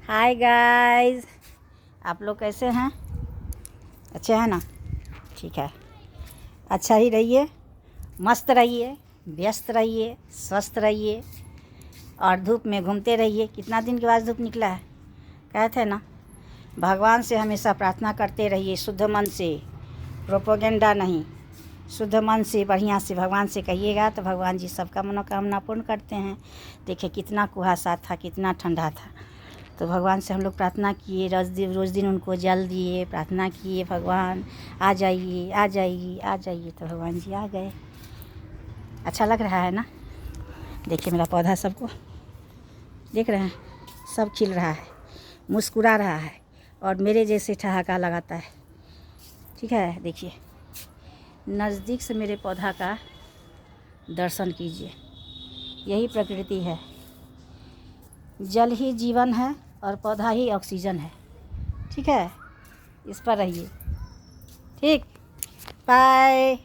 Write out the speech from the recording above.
Hi guys, आप लोग कैसे हैं? अच्छे हैं ना? ठीक है। अच्छा ही रहिए, मस्त रहिए, व्यस्त रहिए, स्वस्थ रहिए और धूप में घूमते रहिए। कितना दिन के बाद धूप निकला है, कहते हैं ना। भगवान से हमेशा प्रार्थना करते रहिए, शुद्ध मन से, प्रोपोगेंडा नहीं, शुद्ध मन से बढ़िया से भगवान से कहिएगा तो भगवान जी सबका मनोकामना पूर्ण करते हैं। देखिए कितना कुहासा था, कितना ठंडा था, तो भगवान से हम लोग प्रार्थना किए, रोज़ दिन उनको जल दिए, प्रार्थना किए, भगवान आ जाइए आ जाइए आ जाइए, तो भगवान जी आ गए। अच्छा लग रहा है ना? देखिए मेरा पौधा सबको देख रहे हैं, सब खिल रहा है, मुस्कुरा रहा है और मेरे जैसे ठहाका लगाता है। ठीक है, देखिए नज़दीक से मेरे पौधा का दर्शन कीजिए। यही प्रकृति है, जल ही जीवन है और पौधा ही ऑक्सीजन है। ठीक है, इस पर रहिए। ठीक, बाय।